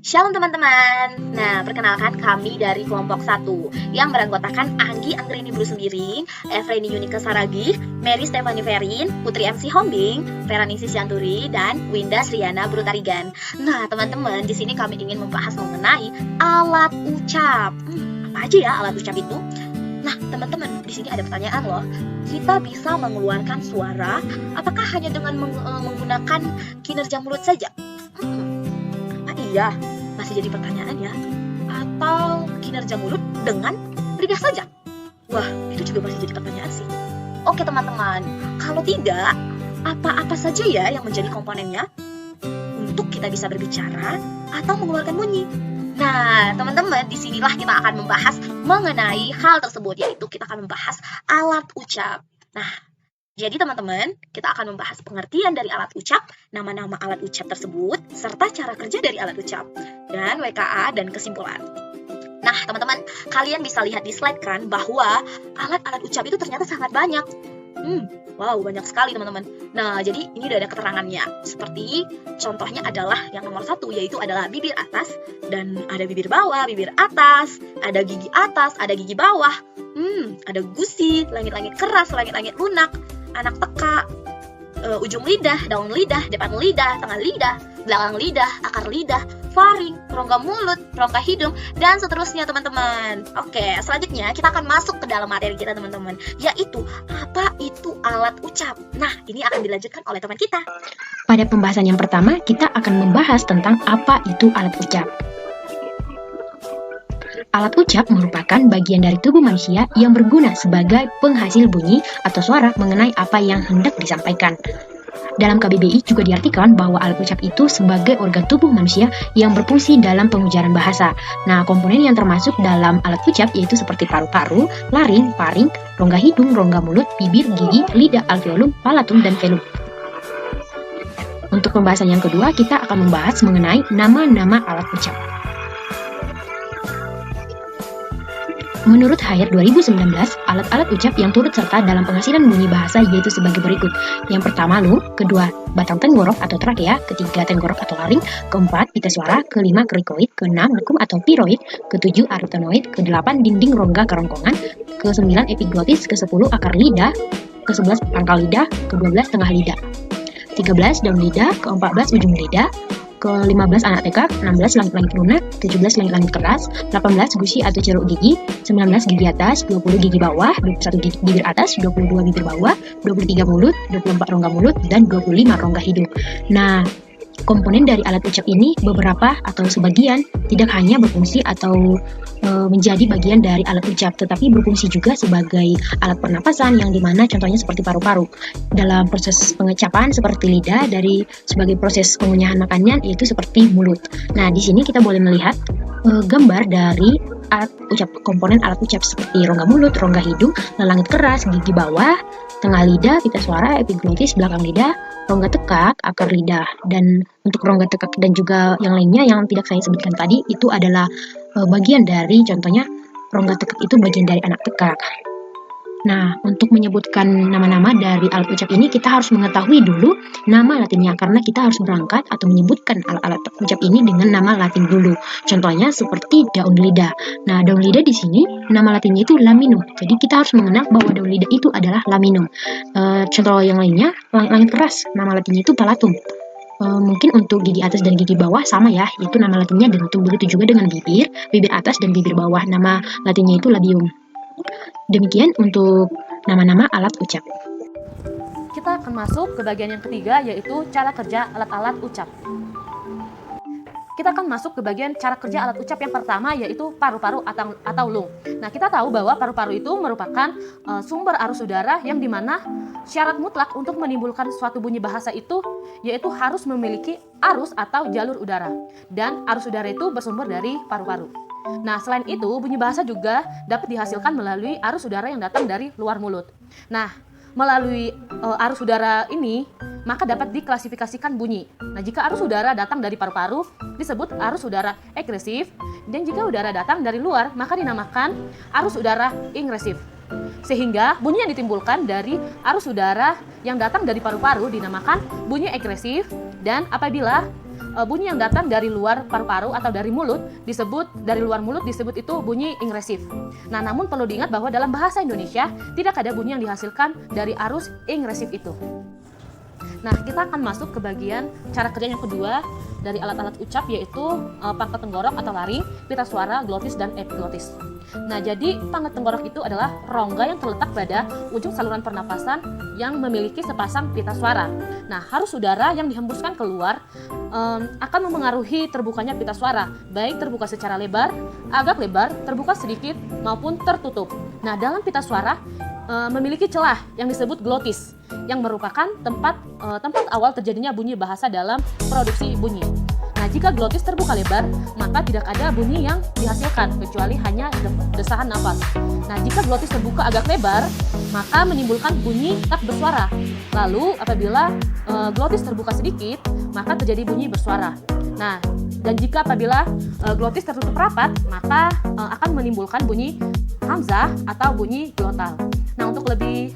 Shalom teman-teman. Nah, perkenalkan kami dari kelompok 1 yang beranggotakan Anggi Anggrini Bru Sembiring, Efreni Yunike Saragih, Mary Stephanie Ferin, Putri MC Hombing, Veranisi Sianturi, dan Winda Sriana Bru Tarigan. Nah, teman-teman, di sini kami ingin membahas mengenai alat ucap. Apa aja ya alat ucap itu? Nah, teman-teman, di sini ada pertanyaan loh. Kita bisa mengeluarkan suara apakah hanya dengan menggunakan kinerja mulut saja? Apa iya? Masih jadi pertanyaan ya. Atau kinerja mulut dengan lidah saja? Wah, itu juga masih jadi pertanyaan sih. Oke teman-teman, kalau tidak, apa-apa saja ya yang menjadi komponennya untuk kita bisa berbicara atau mengeluarkan bunyi? Nah, teman-teman, disinilah kita akan membahas mengenai hal tersebut, yaitu kita akan membahas alat ucap. Nah, jadi teman-teman, kita akan membahas pengertian dari alat ucap, nama-nama alat ucap tersebut, serta cara kerja dari alat ucap, dan WKA dan kesimpulan. Nah, teman-teman, kalian bisa lihat di slide kan bahwa alat-alat ucap itu ternyata sangat banyak. Wow, banyak sekali teman-teman. Nah, jadi ini udah ada keterangannya. Seperti contohnya adalah yang nomor 1, yaitu adalah bibir atas, dan ada bibir bawah, bibir atas, ada gigi atas, ada gigi bawah, ada gusi, langit-langit keras, langit-langit lunak, anak teka, ujung lidah, daun lidah, depan lidah, tengah lidah, belakang lidah, akar lidah, faring, rongga mulut, rongga hidung, dan seterusnya teman-teman. Oke, selanjutnya kita akan masuk ke dalam materi kita teman-teman, yaitu apa itu alat ucap. Nah, ini akan dilanjutkan oleh teman kita. Pada pembahasan yang pertama, kita akan membahas tentang apa itu alat ucap. Alat ucap merupakan bagian dari tubuh manusia yang berguna sebagai penghasil bunyi atau suara mengenai apa yang hendak disampaikan. Dalam KBBI juga diartikan bahwa alat ucap itu sebagai organ tubuh manusia yang berfungsi dalam pengujaran bahasa. Nah, komponen yang termasuk dalam alat ucap yaitu seperti paru-paru, laring, faring, rongga hidung, rongga mulut, bibir, gigi, lidah, alveolum, palatum, dan velum. Untuk pembahasan yang kedua, kita akan membahas mengenai nama-nama alat ucap. Menurut Haier 2019, alat-alat ucap yang turut serta dalam penghasilan bunyi bahasa yaitu sebagai berikut. Yang pertama lung, kedua batang tenggorok atau trakea, ketiga tenggorok atau laring, keempat pita suara, kelima krikoid, keenam lekung atau tiroid, ketujuh aritenoid, kedelapan dinding rongga kerongkongan, kesembilan epiglotis, kesepuluh akar lidah, kesebelas pangkal lidah, kedua belas tengah lidah, 13 daun lidah, keempat belas ujung lidah, ke-15 anak tekak, 16 langit-langit lunak, 17 langit-langit keras, 18 gusi atau ceruk gigi, 19 gigi atas, 20 gigi bawah, 21 gigi bibir atas, 22 bibir bawah, 23 mulut, 24 rongga mulut, dan 25 rongga hidung. Nah, komponen dari alat ucap ini beberapa atau sebagian tidak hanya berfungsi atau menjadi bagian dari alat ucap, tetapi berfungsi juga sebagai alat pernapasan yang dimana contohnya seperti paru-paru. Dalam proses pengecapan seperti lidah, dari sebagai proses pengunyahan makanan yaitu seperti mulut. Nah, di sini kita boleh melihat gambar dari alat ucap, komponen alat ucap seperti rongga mulut, rongga hidung, langit keras, gigi bawah, tengah lidah, pita suara, epiglotis, belakang lidah, rongga tekak, akar lidah. Dan untuk rongga tekak dan juga yang lainnya yang tidak saya sebutkan tadi itu adalah bagian dari, contohnya rongga tekak itu bagian dari anak tekak. Nah, untuk menyebutkan nama-nama dari alat ucap ini kita harus mengetahui dulu nama latinnya, karena kita harus berangkat atau menyebutkan alat-alat ucap ini dengan nama latin dulu. Contohnya seperti daun lidah. Nah, daun lidah di sini nama latinnya itu laminum. Jadi kita harus mengenal bahwa daun lidah itu adalah laminum. Contoh yang lainnya, langit keras, nama latinnya itu palatum. Mungkin untuk gigi atas dan gigi bawah sama ya, itu nama latinnya dentum. Begitu juga dengan bibir, bibir atas dan bibir bawah, nama latinnya itu labium. Demikian untuk nama-nama alat ucap. Kita akan masuk ke bagian yang ketiga, yaitu cara kerja alat-alat ucap. Kita akan masuk ke bagian cara kerja alat ucap yang pertama, yaitu paru-paru atau lung. Nah, kita tahu bahwa paru-paru itu merupakan sumber arus udara yang dimana syarat mutlak untuk menimbulkan suatu bunyi bahasa itu yaitu harus memiliki arus atau jalur udara. Dan arus udara itu bersumber dari paru-paru. Nah, selain itu, bunyi bahasa juga dapat dihasilkan melalui arus udara yang datang dari luar mulut. Nah, melalui arus udara ini, maka dapat diklasifikasikan bunyi. Nah, jika arus udara datang dari paru-paru, disebut arus udara agresif. Dan jika udara datang dari luar, maka dinamakan arus udara ingresif. Sehingga bunyi yang ditimbulkan dari arus udara yang datang dari paru-paru dinamakan bunyi agresif. Dan apabila bunyi yang datang dari luar paru-paru atau dari luar mulut disebut itu bunyi ingresif. Nah, namun perlu diingat bahwa dalam bahasa Indonesia tidak ada bunyi yang dihasilkan dari arus ingresif itu. Nah, kita akan masuk ke bagian cara kerja yang kedua dari alat-alat ucap, yaitu pangkat tenggorok atau laring, pita suara, glotis, dan epiglotis. Nah, jadi pangkat tenggorok itu adalah rongga yang terletak pada ujung saluran pernapasan yang memiliki sepasang pita suara. Nah, arus udara yang dihembuskan keluar akan memengaruhi terbukanya pita suara, baik terbuka secara lebar, agak lebar, terbuka sedikit, maupun tertutup. Nah, dalam pita suara memiliki celah yang disebut glotis, yang merupakan tempat awal terjadinya bunyi bahasa dalam produksi bunyi. Nah, jika glotis terbuka lebar, maka tidak ada bunyi yang dihasilkan kecuali hanya desahan nafas. Nah, jika glotis terbuka agak lebar, maka menimbulkan bunyi tak bersuara. Lalu, apabila glotis terbuka sedikit, maka terjadi bunyi bersuara. Nah, dan jika apabila glotis tertutup rapat, maka akan menimbulkan bunyi hamzah atau bunyi glotal. Nah, untuk lebih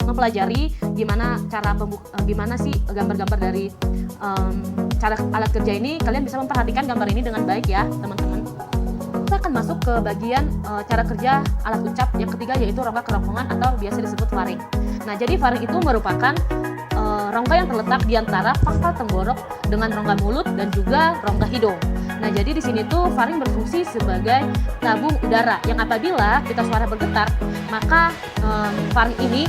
mempelajari gimana sih gambar-gambar dari cara alat kerja ini, kalian bisa memperhatikan gambar ini dengan baik ya, teman-teman. Kita akan masuk ke bagian cara kerja alat ucap yang ketiga, yaitu rongga kerongkongan atau biasa disebut faring. Nah, jadi faring itu merupakan rongga yang terletak di antara pangkal tenggorok dengan rongga mulut dan juga rongga hidung. Nah, jadi di sini tuh faring berfungsi sebagai tabung udara yang apabila pita suara bergetar, maka faring ini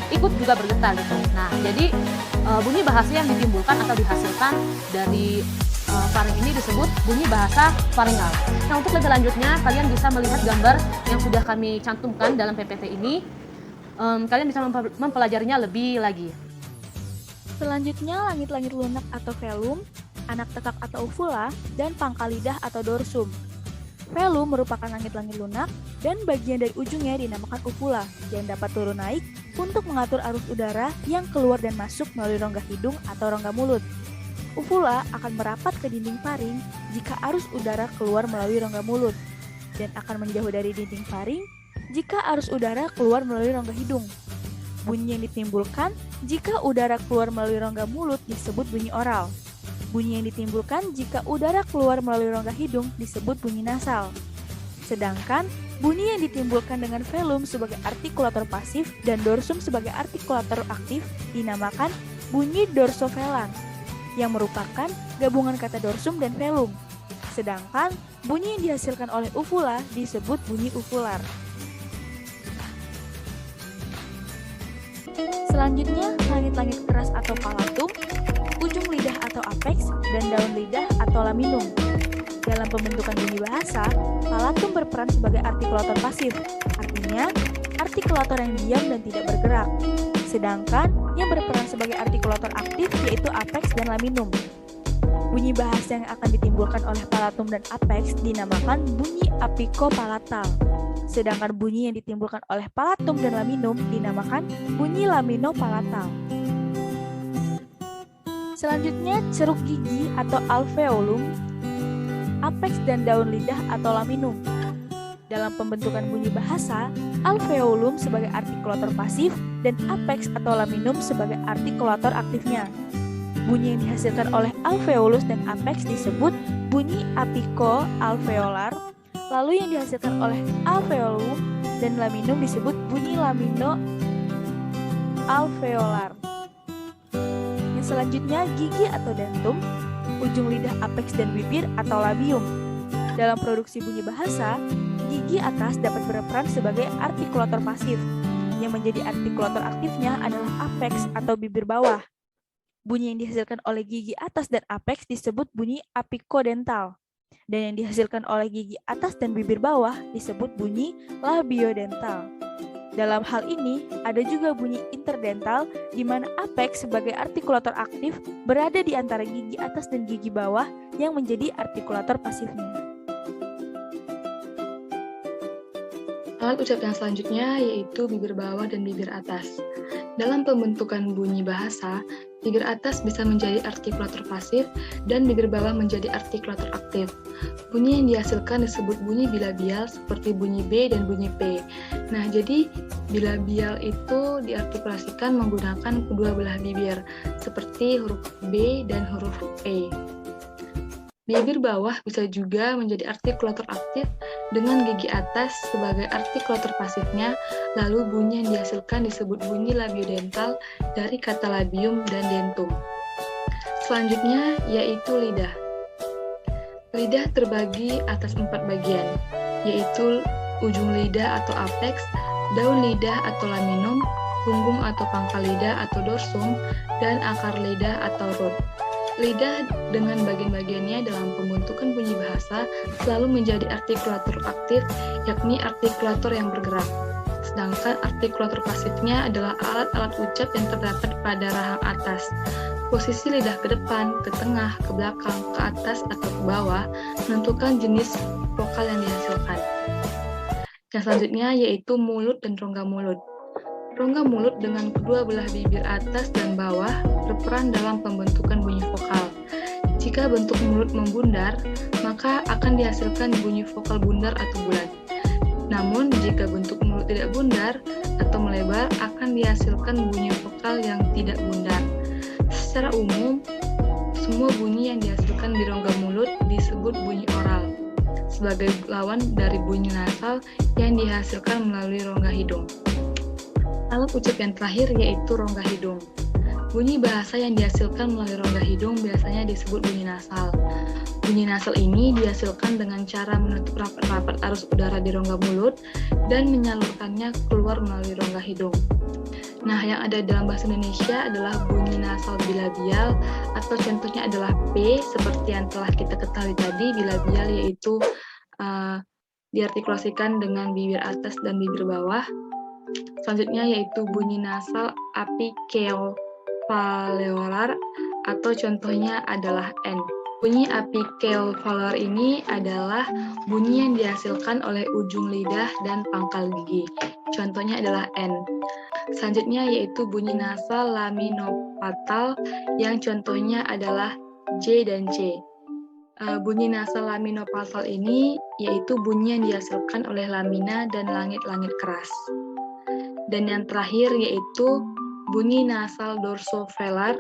ikut juga bergetar gitu. Nah, jadi bunyi bahasa yang ditimbulkan atau dihasilkan dari faring ini disebut bunyi bahasa faringal. Nah, untuk lebih lanjutnya kalian bisa melihat gambar yang sudah kami cantumkan dalam PPT ini. Kalian bisa mempelajarinya lebih lagi. Selanjutnya, langit-langit lunak atau velum, anak tekak atau uvula, dan pangkal lidah atau dorsum. Velum merupakan langit-langit lunak dan bagian dari ujungnya dinamakan uvula yang dapat turun naik untuk mengatur arus udara yang keluar dan masuk melalui rongga hidung atau rongga mulut. Uvula akan merapat ke dinding faring jika arus udara keluar melalui rongga mulut dan akan menjauh dari dinding faring jika arus udara keluar melalui rongga hidung. Bunyi yang ditimbulkan jika udara keluar melalui rongga mulut disebut bunyi oral. Bunyi yang ditimbulkan jika udara keluar melalui rongga hidung disebut bunyi nasal. Sedangkan bunyi yang ditimbulkan dengan velum sebagai artikulator pasif dan dorsum sebagai artikulator aktif dinamakan bunyi dorsovelan, yang merupakan gabungan kata dorsum dan velum. Sedangkan bunyi yang dihasilkan oleh uvula disebut bunyi uvular. Selanjutnya, langit-langit keras atau palatum, ujung lidah atau apex, dan daun lidah atau laminum. Dalam pembentukan bunyi bahasa, palatum berperan sebagai artikulator pasif, artinya artikulator yang diam dan tidak bergerak. Sedangkan yang berperan sebagai artikulator aktif yaitu apex dan laminum. Bunyi bahasa yang akan ditimbulkan oleh palatum dan apex dinamakan bunyi apikopalatal. Sedangkan bunyi yang ditimbulkan oleh palatum dan laminum dinamakan bunyi laminopalatal. Selanjutnya, ceruk gigi atau alveolum, apex dan daun lidah atau laminum. Dalam pembentukan bunyi bahasa, alveolum sebagai artikulator pasif dan apex atau laminum sebagai artikulator aktifnya. Bunyi yang dihasilkan oleh alveolus dan apex disebut bunyi apiko-alveolar, lalu yang dihasilkan oleh alveolum dan laminum disebut bunyi lamino-alveolar. Yang selanjutnya, gigi atau dentum, ujung lidah apex dan bibir atau labium. Dalam produksi bunyi bahasa, gigi atas dapat berperan sebagai artikulator pasif. Yang menjadi artikulator aktifnya adalah apex atau bibir bawah. Bunyi yang dihasilkan oleh gigi atas dan apex disebut bunyi apikodental. Dan yang dihasilkan oleh gigi atas dan bibir bawah disebut bunyi labiodental. Dalam hal ini, ada juga bunyi interdental di mana apex sebagai artikulator aktif berada di antara gigi atas dan gigi bawah yang menjadi artikulator pasifnya. Alat ucap yang selanjutnya yaitu bibir bawah dan bibir atas. Dalam pembentukan bunyi bahasa, bibir atas bisa menjadi artikulator pasif dan bibir bawah menjadi artikulator aktif. Bunyi yang dihasilkan disebut bunyi bilabial seperti bunyi B dan bunyi P. Nah, jadi bilabial itu diartikulasikan menggunakan kedua belah bibir seperti huruf B dan huruf E. Bibir bawah bisa juga menjadi artikulator aktif dengan gigi atas sebagai artikulator pasifnya, lalu bunyi yang dihasilkan disebut bunyi labiodental dari kata labium dan dentum. Selanjutnya yaitu lidah. Lidah terbagi atas 4 bagian, yaitu ujung lidah atau apex, daun lidah atau laminum, punggung atau pangkal lidah atau dorsum, dan akar lidah atau root. Lidah dengan bagian-bagiannya dalam pembentukan bunyi bahasa selalu menjadi artikulator aktif, yakni artikulator yang bergerak. Sedangkan artikulator pasifnya adalah alat-alat ucap yang terdapat pada rahang atas. Posisi lidah ke depan, ke tengah, ke belakang, ke atas, atau ke bawah menentukan jenis vokal yang dihasilkan. Yang selanjutnya yaitu mulut dan rongga mulut. Rongga mulut dengan kedua belah bibir atas dan bawah berperan dalam pembentukan bunyi vokal. Jika bentuk mulut membundar, maka akan dihasilkan bunyi vokal bundar atau bulat. Namun, jika bentuk mulut tidak bundar atau melebar, akan dihasilkan bunyi vokal yang tidak bundar. Secara umum, semua bunyi yang dihasilkan di rongga mulut disebut bunyi oral, sebagai lawan dari bunyi nasal yang dihasilkan melalui rongga hidung. Alat ucap yang terakhir yaitu rongga hidung. Bunyi bahasa yang dihasilkan melalui rongga hidung biasanya disebut bunyi nasal. Bunyi nasal ini dihasilkan dengan cara menutup rapat-rapat arus udara di rongga mulut dan menyalurkannya keluar melalui rongga hidung. Nah, yang ada dalam bahasa Indonesia adalah bunyi nasal bilabial, atau contohnya adalah P, seperti yang telah kita ketahui tadi. Bilabial yaitu diartikulasikan dengan bibir atas dan bibir bawah. Selanjutnya yaitu bunyi nasal apikeoalveolar, atau contohnya adalah N. Bunyi apikeoalveolar ini adalah bunyi yang dihasilkan oleh ujung lidah dan pangkal gigi. Contohnya adalah N. Selanjutnya yaitu bunyi nasal laminopatal, yang contohnya adalah J dan C. Bunyi nasal laminopatal ini yaitu bunyi yang dihasilkan oleh lamina dan langit-langit keras. Dan yang terakhir yaitu bunyi nasal dorsovelar,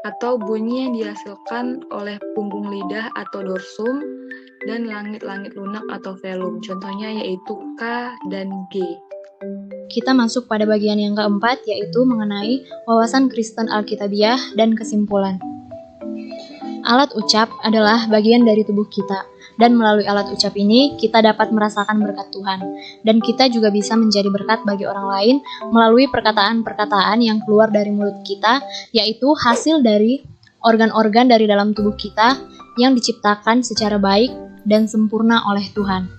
atau bunyi yang dihasilkan oleh punggung lidah atau dorsum dan langit-langit lunak atau velum. Contohnya yaitu K dan G. Kita masuk pada bagian yang keempat, yaitu mengenai wawasan Kristen Alkitabiah dan kesimpulan. Alat ucap adalah bagian dari tubuh kita, dan melalui alat ucap ini kita dapat merasakan berkat Tuhan, dan kita juga bisa menjadi berkat bagi orang lain melalui perkataan-perkataan yang keluar dari mulut kita, yaitu hasil dari organ-organ dari dalam tubuh kita yang diciptakan secara baik dan sempurna oleh Tuhan.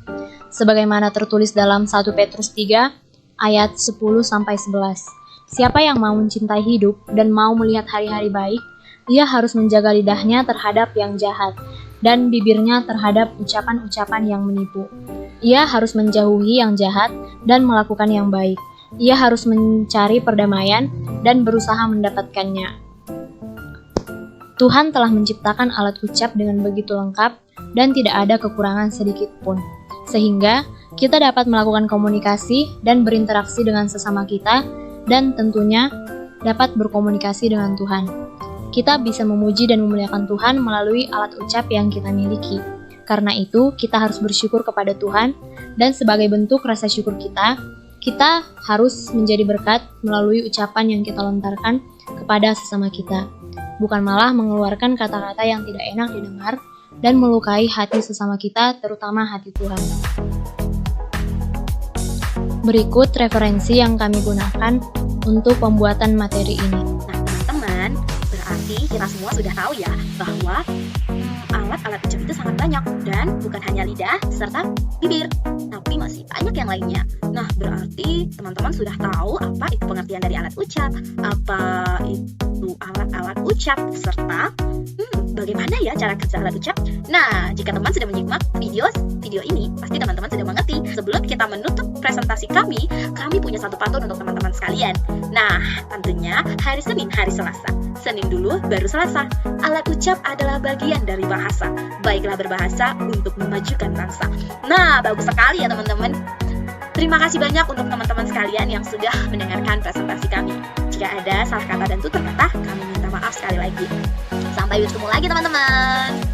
Sebagaimana tertulis dalam 1 Petrus 3 ayat 10-11. Siapa yang mau mencintai hidup dan mau melihat hari-hari baik, ia harus menjaga lidahnya terhadap yang jahat dan bibirnya terhadap ucapan-ucapan yang menipu. Ia harus menjauhi yang jahat dan melakukan yang baik. Ia harus mencari perdamaian dan berusaha mendapatkannya. Tuhan telah menciptakan alat ucap dengan begitu lengkap dan tidak ada kekurangan sedikit pun, sehingga kita dapat melakukan komunikasi dan berinteraksi dengan sesama kita, dan tentunya dapat berkomunikasi dengan Tuhan. Kita bisa memuji dan memuliakan Tuhan melalui alat ucap yang kita miliki. Karena itu, kita harus bersyukur kepada Tuhan, dan sebagai bentuk rasa syukur kita harus menjadi berkat melalui ucapan yang kita lontarkan kepada sesama kita. Bukan malah mengeluarkan kata-kata yang tidak enak didengar dan melukai hati sesama kita, terutama hati Tuhan. Berikut referensi yang kami gunakan untuk pembuatan materi ini. Berarti kita semua sudah tahu ya bahwa alat-alat ucap itu sangat banyak, dan bukan hanya lidah serta bibir, tapi masih banyak yang lainnya. Nah, berarti teman-teman sudah tahu apa itu pengertian dari alat ucap, apa itu alat-alat ucap, serta bagaimana ya cara kerja alat ucap. Nah, jika teman sudah menyimak video ini, pasti teman-teman sudah mengerti. Sebelum kita menutup presentasi kami punya satu pantun untuk teman-teman sekalian. Nah, tentunya hari Senin, hari Selasa. Senin dulu, baru Selasa. Alat ucap adalah bagian dari bahasa. Baiklah berbahasa untuk memajukan bangsa. Nah, bagus sekali ya teman-teman. Terima kasih banyak untuk teman-teman sekalian yang sudah mendengarkan presentasi kami. Jika ada salah kata dan tutur kata, kami minta maaf sekali lagi. Sampai bertemu lagi teman-teman.